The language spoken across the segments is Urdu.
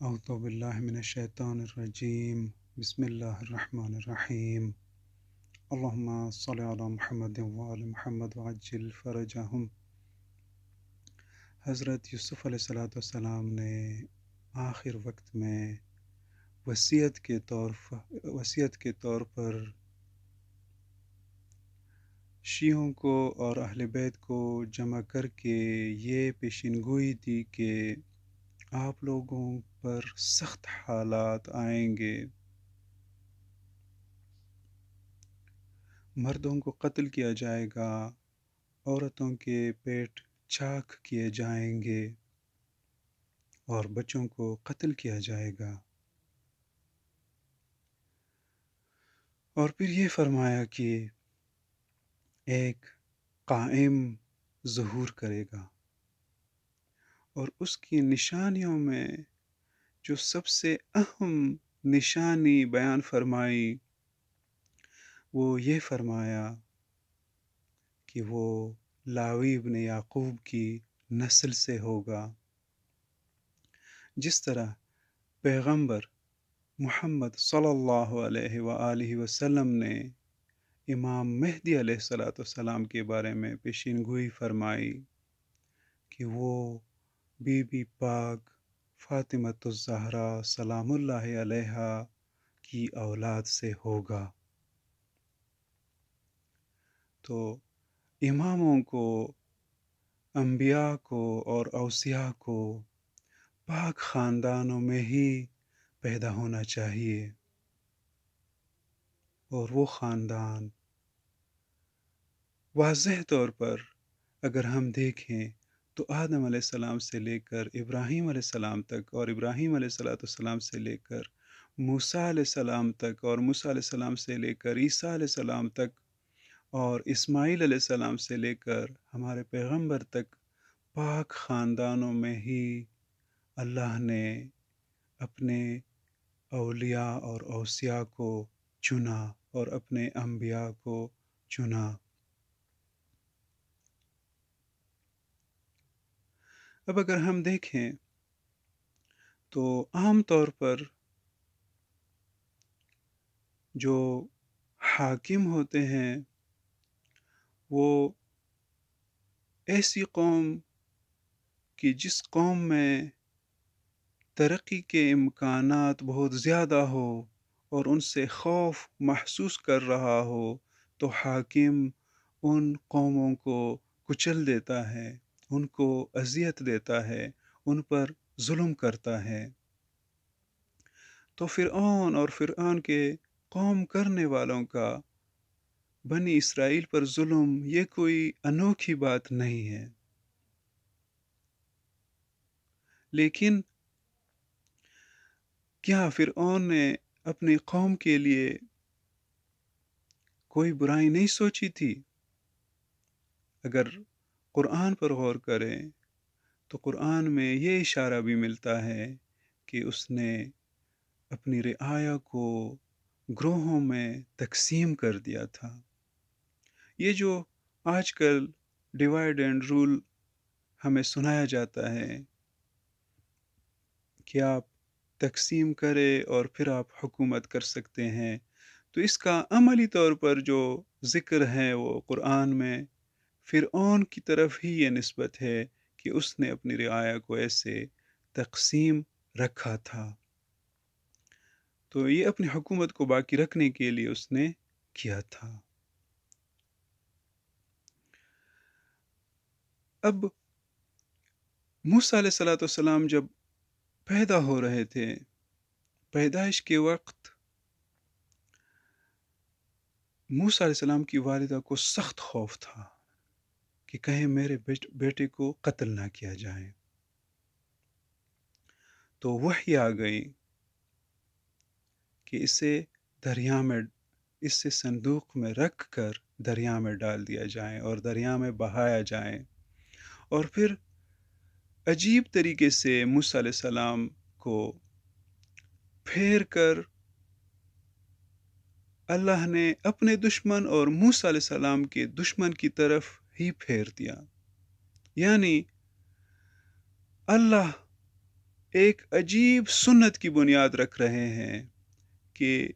اعوذ باللہ من الشیطان الرجیم بسم اللہ الرحمن الرحیم اللہم صلی علی محمد وآل محمد وعجل فرجہم۔ حضرت یوسف علیہ السلام نے آخر وقت میں وصیت کے طور پر شیعوں کو اور اہل بیت کو جمع کر کے یہ پیشین گوئی دی کہ آپ لوگوں پر سخت حالات آئیں گے، مردوں کو قتل کیا جائے گا، عورتوں کے پیٹ چاک کیے جائیں گے اور بچوں کو قتل کیا جائے گا۔ اور پھر یہ فرمایا کہ ایک قائم ظہور کرے گا، اور اس کی نشانیوں میں جو سب سے اہم نشانی بیان فرمائی وہ یہ فرمایا کہ وہ لاوی ابن یعقوب کی نسل سے ہوگا، جس طرح پیغمبر محمد صلی اللہ علیہ وآلہ وسلم نے امام مہدی علیہ السلام کے بارے میں پیشین گوئی فرمائی کہ وہ بی بی پاک فاطمۃ الزہرا سلام اللہ علیہا کی اولاد سے ہوگا۔ تو اماموں کو، انبیاء کو اور اوصیاء کو پاک خاندانوں میں ہی پیدا ہونا چاہیے، اور وہ خاندان واضح طور پر اگر ہم دیکھیں تو آدم علیہ السلام سے لے کر ابراہیم علیہ السلام تک، اور ابراہیم علیہ السلام سے لے کر موسیٰ علیہ السلام تک، اور موسیٰ علیہ السلام سے لے کر عیسیٰ علیہ السلام تک، اور اسماعیل علیہ السلام سے لے کر ہمارے پیغمبر تک، پاک خاندانوں میں ہی اللہ نے اپنے اولیاء اور اوصیاء کو چنا اور اپنے انبیاء کو چنا۔ اب اگر ہم دیکھیں تو عام طور پر جو حاکم ہوتے ہیں وہ ایسی قوم کہ جس قوم میں ترقی کے امکانات بہت زیادہ ہو اور ان سے خوف محسوس کر رہا ہو، تو حاکم ان قوموں کو کچل دیتا ہے، ان کو اذیت دیتا ہے، ان پر ظلم کرتا ہے۔ تو فرعون اور فرعون کے قوم کرنے والوں کا بنی اسرائیل پر ظلم یہ کوئی انوکھی بات نہیں ہے، لیکن کیا فرعون نے اپنی قوم کے لیے کوئی برائی نہیں سوچی تھی؟ اگر قرآن پر غور کریں تو قرآن میں یہ اشارہ بھی ملتا ہے کہ اس نے اپنی رعایا کو گروہوں میں تقسیم کر دیا تھا۔ یہ جو آج کل ڈیوائڈ اینڈ رول ہمیں سنایا جاتا ہے کہ آپ تقسیم کریں اور پھر آپ حکومت کر سکتے ہیں، تو اس کا عملی طور پر جو ذکر ہے وہ قرآن میں فرعون کی طرف ہی یہ نسبت ہے کہ اس نے اپنی رعایا کو ایسے تقسیم رکھا تھا، تو یہ اپنی حکومت کو باقی رکھنے کے لیے اس نے کیا تھا۔ اب موسیٰ علیہ السلام جب پیدا ہو رہے تھے، پیدائش کے وقت موسیٰ علیہ السلام کی والدہ کو سخت خوف تھا کہ کہیں میرے بیٹے کو قتل نہ کیا جائے، تو وحی آ گئی کہ اسے صندوق میں رکھ کر دریا میں ڈال دیا جائے اور دریا میں بہایا جائے۔ اور پھر عجیب طریقے سے موسیٰ علیہ السلام کو پھیر کر اللہ نے اپنے دشمن اور موسیٰ علیہ السلام کے دشمن کی طرف ہی پھیر دیا، یعنی اللہ ایک عجیب سنت کی بنیاد رکھ رہے ہیں کہ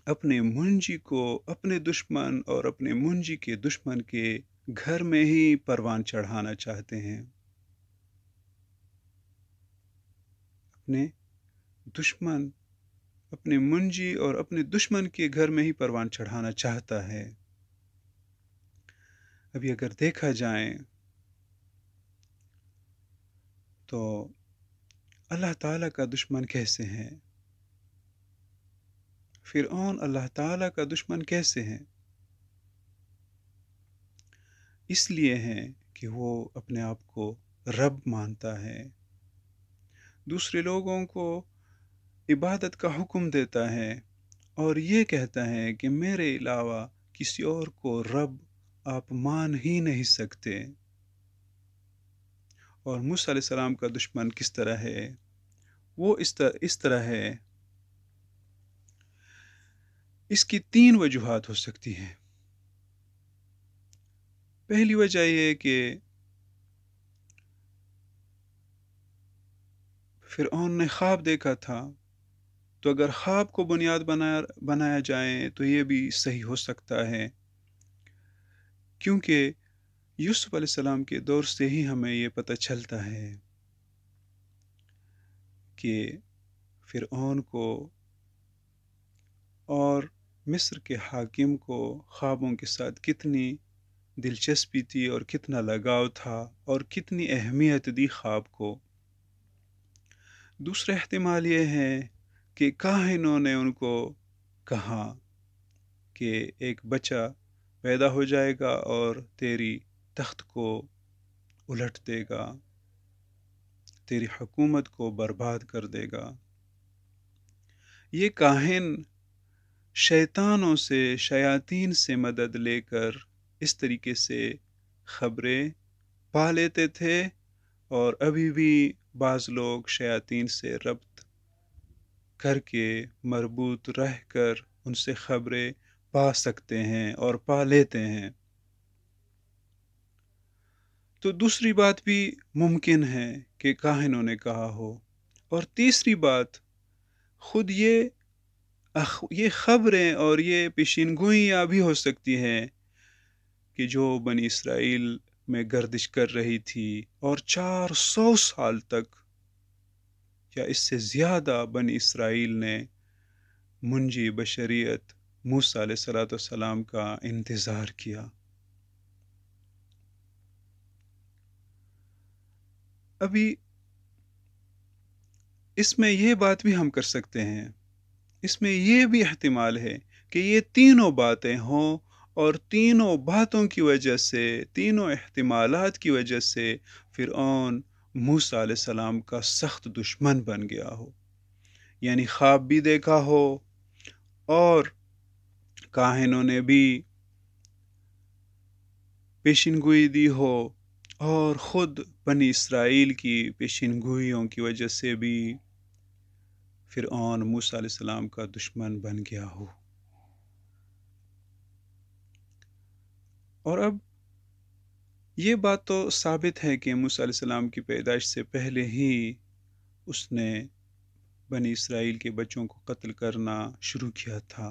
اپنے منجی کو اپنے دشمن اور اپنے منجی کے دشمن کے گھر میں ہی پروان چڑھانا چاہتے ہیں. اپنے دشمن اپنے منجی اور اپنے دشمن کے گھر میں ہی پروان چڑھانا چاہتا ہے. ابھی اگر دیکھا جائے تو اللہ تعالیٰ کا دشمن کیسے ہیں؟ فرعون اللہ تعالیٰ کا دشمن کیسے ہیں؟ اس لیے ہیں کہ وہ اپنے آپ کو رب مانتا ہے، دوسرے لوگوں کو عبادت کا حکم دیتا ہے اور یہ کہتا ہے کہ میرے علاوہ کسی اور کو رب آپ مان ہی نہیں سکتے. اور موسیٰ علیہ السلام کا دشمن کس طرح ہے؟ وہ اس طرح ہے. اس کی 3 وجوہات ہو سکتی ہیں. پہلی وجہ یہ کہ فرعون نے خواب دیکھا تھا، تو اگر خواب کو بنیاد بنایا جائے تو یہ بھی صحیح ہو سکتا ہے، کیونکہ یوسف علیہ السلام کے دور سے ہی ہمیں یہ پتہ چلتا ہے کہ فرعون کو اور مصر کے حاکم کو خوابوں کے ساتھ کتنی دلچسپی تھی اور کتنا لگاؤ تھا اور کتنی اہمیت دی خواب کو. دوسرا احتمال یہ ہے کہ کاہنوں نے ان کو کہا کہ ایک بچہ پیدا ہو جائے گا اور تیری تخت کو الٹ دے گا، تیری حکومت کو برباد کر دے گا. یہ کاہن شیطانوں سے شیاطین سے مدد لے کر اس طریقے سے خبریں پا لیتے تھے، اور ابھی بھی بعض لوگ شیاطین سے ربط کر کے مربوط رہ کر ان سے خبریں پا سکتے ہیں اور پا لیتے ہیں. تو دوسری بات بھی ممکن ہے کہ کاہنوں نے کہا ہو. اور تیسری بات، خود یہ خبریں اور یہ پیشین گوئیاں بھی ہو سکتی ہیں کہ جو بنی اسرائیل میں گردش کر رہی تھی اور 400 سال تک یا اس سے زیادہ بنی اسرائیل نے منجی بشریت موسیٰ علیہ السلام کا انتظار کیا. ابھی اس میں یہ بات بھی ہم کر سکتے ہیں، اس میں یہ بھی احتمال ہے کہ یہ تینوں باتیں ہوں اور تینوں باتوں کی وجہ سے، تینوں احتمالات کی وجہ سے فرعون موسیٰ علیہ السلام کا سخت دشمن بن گیا ہو. یعنی خواب بھی دیکھا ہو اور کاہنوں نے بھی پیشین گوئی دی ہو اور خود بنی اسرائیل کی پیشین گوئیوں کی وجہ سے بھی فرعون موسیٰ علیہ السلام کا دشمن بن گیا ہو. اور اب یہ بات تو ثابت ہے کہ موسیٰ علیہ السلام کی پیدائش سے پہلے ہی اس نے بنی اسرائیل کے بچوں کو قتل کرنا شروع کیا تھا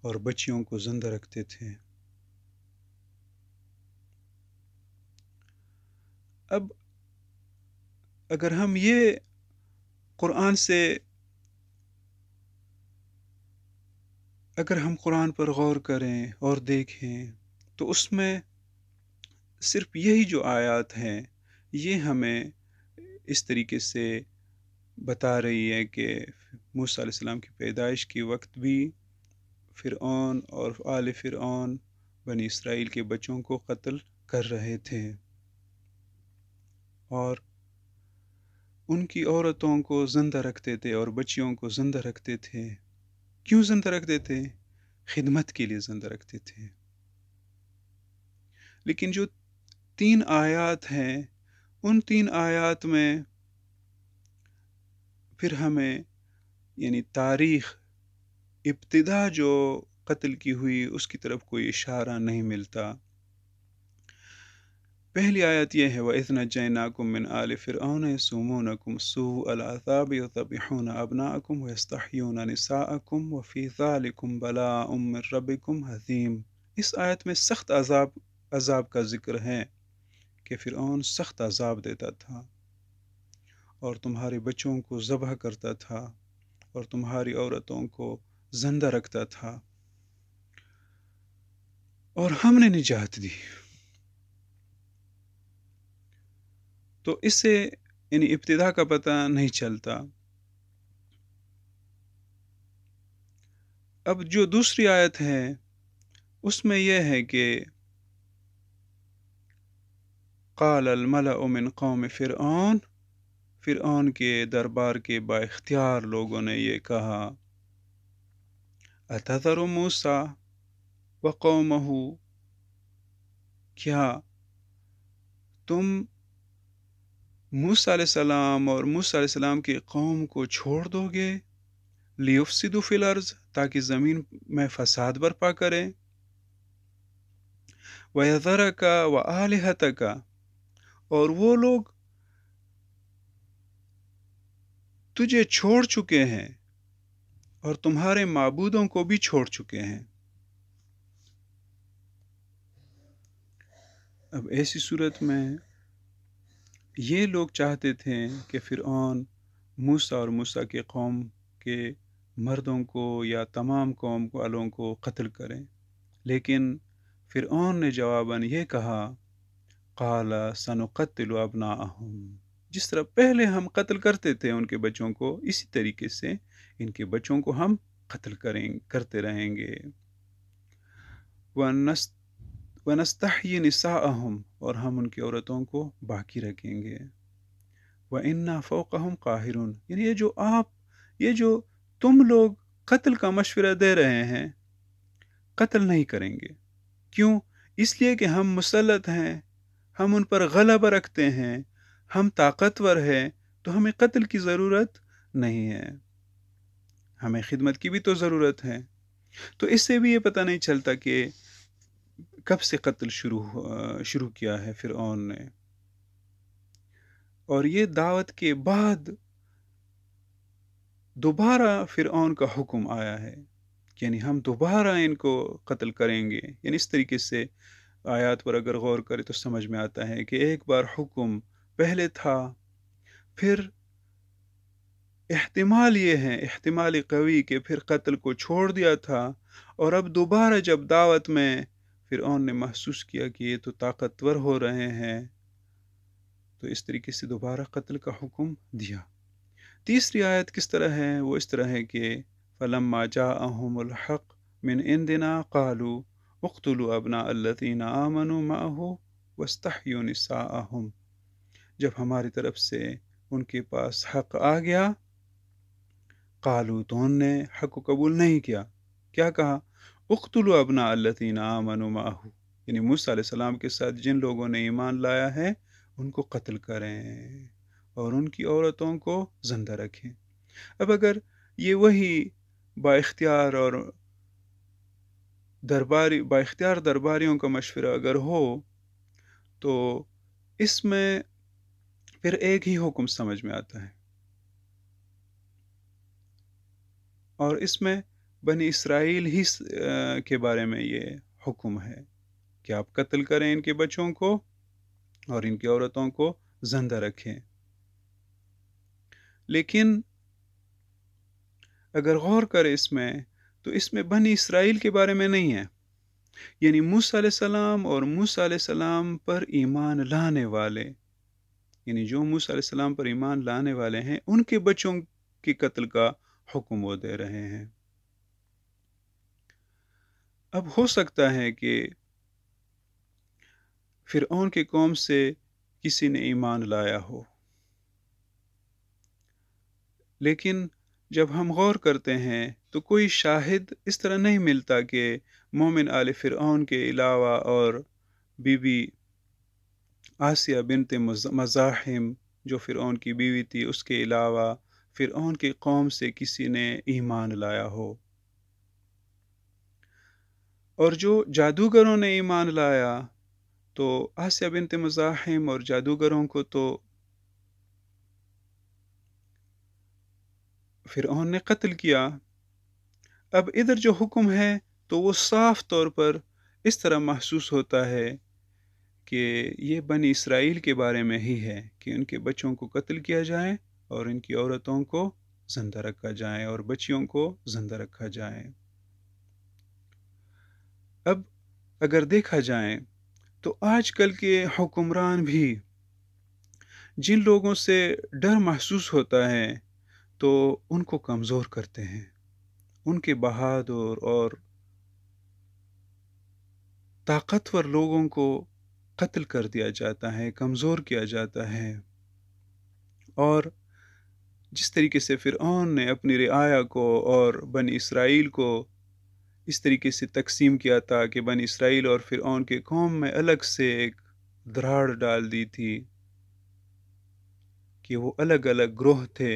اور بچیوں کو زندہ رکھتے تھے. اب اگر ہم یہ قرآن پر غور کریں اور دیکھیں تو اس میں صرف یہی جو آیات ہیں یہ ہمیں اس طریقے سے بتا رہی ہے کہ موسیٰ علیہ السلام کی پیدائش کے وقت بھی فرعون اور آل فرعون بنی اسرائیل کے بچوں کو قتل کر رہے تھے اور ان کی عورتوں کو زندہ رکھتے تھے اور بچیوں کو زندہ رکھتے تھے. کیوں زندہ رکھتے تھے؟ خدمت کے لیے زندہ رکھتے تھے. لیکن جو 3 آیات ہیں ان 3 آیات میں پھر ہمیں یعنی تاریخ ابتدا جو قتل کی ہوئی اس کی طرف کوئی اشارہ نہیں ملتا. پہلی آیت یہ ہے وَإِذْ نَجَّيْنَاكُم مِّنْ آلِ فِرْعَوْنَ يَسُومُونَكُمْ سُوءَ الْعَذَابِ يُذَبِّحُونَ أَبْنَاءَكُمْ وَيَسْتَحْيُونَ نِسَاءَكُمْ وَفِي ذَلِكُمْ بَلَاءٌ مِّن رَّبِّكُمْ عَظِيمٌ۔ اس آیت میں سخت عذاب کا ذکر ہے کہ فرعون سخت عذاب دیتا تھا اور تمہارے بچوں کو ذبح کرتا تھا اور تمہاری عورتوں کو زندہ رکھتا تھا، اور ہم نے نجات دی۔ تو اس سے یعنی ابتدا کا پتہ نہیں چلتا۔ اب جو دوسری آیت ہے اس میں یہ ہے کہ قال الملأ من قوم فرعون کے دربار کے با اختیار لوگوں نے یہ کہا اتذر موسیٰ وقومہ، کیا تم موسیٰ علیہ السلام اور موسیٰ علیہ السلام کی قوم کو چھوڑ دو گے لیفسدوا فی الارض، تاکہ زمین میں فساد برپا کریں، ویذرک وآلہتک، اور وہ لوگ تجھے چھوڑ چکے ہیں اور تمہارے معبودوں کو بھی چھوڑ چکے ہیں۔ اب ایسی صورت میں یہ لوگ چاہتے تھے کہ فرعون موسیٰ اور موسیٰ کے قوم کے مردوں کو یا تمام قوم والوں کو قتل کریں، لیکن فرعون نے جواباً یہ کہا قال سنقتل ابناءہم، جس طرح پہلے ہم قتل کرتے تھے ان کے بچوں کو، اسی طریقے سے ان کے بچوں کو ہم قتل کرتے رہیں گے، وَنَسْتَحْيِي نِسَاءَهُمْ، اور ہم ان کی عورتوں کو باقی رکھیں گے، وَإِنَّا فَوْقَهُمْ قَاهِرُونَ، یعنی یہ جو تم لوگ قتل کا مشورہ دے رہے ہیں، قتل نہیں کریں گے، کیوں؟ اس لیے کہ ہم مسلط ہیں، ہم ان پر غلبہ رکھتے ہیں، ہم طاقتور ہیں، تو ہمیں قتل کی ضرورت نہیں ہے، ہمیں خدمت کی بھی تو ضرورت ہے۔ تو اس سے بھی یہ پتہ نہیں چلتا کہ کب سے قتل شروع کیا ہے فرعون نے، اور یہ دعوت کے بعد دوبارہ فرعون کا حکم آیا ہے، یعنی ہم دوبارہ ان کو قتل کریں گے، یعنی اس طریقے سے آیات پر اگر غور کرے تو سمجھ میں آتا ہے کہ ایک بار حکم پہلے تھا، پھر احتمال یہ ہے، احتمال قوی کہ پھر قتل کو چھوڑ دیا تھا، اور اب دوبارہ جب دعوت میں فرعون نے محسوس کیا کہ یہ تو طاقتور ہو رہے ہیں، تو اس طریقے سے دوبارہ قتل کا حکم دیا۔ تیسری آیت کس طرح ہے؟ وہ اس طرح ہے کہ فَلَمَّا جَاءَهُمُ الْحَقُّ مِنْ عِنْدِنَا قَالُوا اقْتُلُوا أَبْنَاءَ الَّذِينَ آمَنُوا مَعَهُ وَاسْتَحْيُوا نِسَاءَهُمْ، جب ہماری طرف سے ان کے پاس حق آ گیا، قالوا، تو انہوں نے حق کو قبول نہیں کیا، کیا کہا؟ اقتلوا ابناء الذین آمنوا معہ، یعنی موسیٰ علیہ السلام کے ساتھ جن لوگوں نے ایمان لایا ہے ان کو قتل کریں اور ان کی عورتوں کو زندہ رکھیں۔ اب اگر یہ وہی با اختیار درباریوں کا مشورہ اگر ہو تو اس میں پھر ایک ہی حکم سمجھ میں آتا ہے، اور اس میں بنی اسرائیل ہی کے بارے میں یہ حکم ہے کہ آپ قتل کریں ان کے بچوں کو اور ان کی عورتوں کو زندہ رکھیں۔ لیکن اگر غور کریں اس میں تو اس میں بنی اسرائیل کے بارے میں نہیں ہے، یعنی موسیٰ علیہ السلام اور موسیٰ علیہ السلام پر ایمان لانے والے، یعنی جو موسیٰ علیہ السلام پر ایمان لانے والے ہیں ان کے بچوں کے قتل کا حکم وہ دے رہے ہیں۔ اب ہو سکتا ہے کہ فرعون کے قوم سے کسی نے ایمان لایا ہو، لیکن جب ہم غور کرتے ہیں تو کوئی شاہد اس طرح نہیں ملتا کہ مومن آل فرعون کے علاوہ اور بی بی آسیہ بنت مزاحم جو فرعون کی بیوی تھی اس کے علاوہ فرعون کی قوم سے کسی نے ایمان لایا ہو، اور جو جادوگروں نے ایمان لایا تو آسیہ بنت مزاحم اور جادوگروں کو تو فرعون نے قتل کیا۔ اب ادھر جو حکم ہے تو وہ صاف طور پر اس طرح محسوس ہوتا ہے کہ یہ بنی اسرائیل کے بارے میں ہی ہے کہ ان کے بچوں کو قتل کیا جائے اور ان کی عورتوں کو زندہ رکھا جائے اور بچیوں کو زندہ رکھا جائے۔ اب اگر دیکھا جائے تو آج کل کے حکمران بھی جن لوگوں سے ڈر محسوس ہوتا ہے تو ان کو کمزور کرتے ہیں، ان کے بہادر اور طاقتور لوگوں کو قتل کر دیا جاتا ہے، کمزور کیا جاتا ہے۔ اور جس طریقے سے فرعون نے اپنی رعایا کو اور بنی اسرائیل کو اس طریقے سے تقسیم کیا تھا کہ بنی اسرائیل اور فرعون کے قوم میں الگ سے ایک دراڑ ڈال دی تھی کہ وہ الگ الگ گروہ تھے،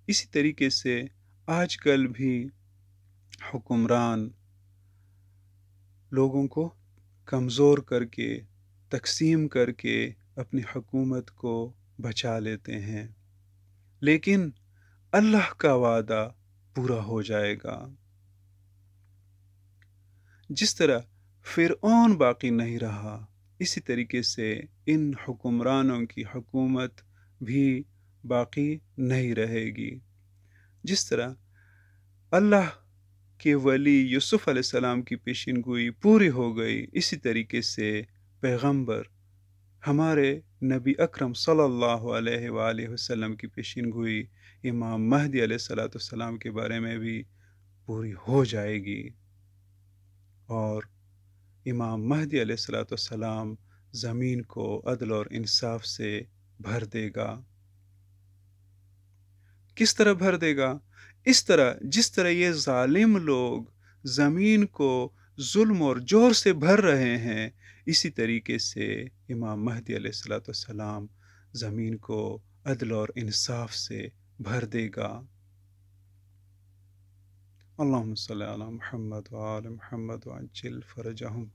اسی طریقے سے آج کل بھی حکمران لوگوں کو کمزور کر کے تقسیم کر کے اپنی حکومت کو بچا لیتے ہیں، لیکن اللہ کا وعدہ پورا ہو جائے گا۔ جس طرح فرعون باقی نہیں رہا، اسی طریقے سے ان حکمرانوں کی حکومت بھی باقی نہیں رہے گی۔ جس طرح اللہ کے ولی یوسف علیہ السلام کی پیشین گوئی پوری ہو گئی، اسی طریقے سے پیغمبر ہمارے نبی اکرم صلی اللہ علیہ وآلہ وسلم کی پیشین گوئی امام مہدی علیہ السلام کے بارے میں بھی پوری ہو جائے گی، اور امام مہدی علیہ السلام زمین کو عدل اور انصاف سے بھر دے گا۔ کس طرح بھر دے گا؟ اس طرح جس طرح یہ ظالم لوگ زمین کو ظلم اور جور سے بھر رہے ہیں، اسی طریقے سے امام مہدی علیہ السلام زمین کو عدل اور انصاف سے بھر دے گا۔ اللہم صلی علی محمد وآل محمد وعجل فرجہم۔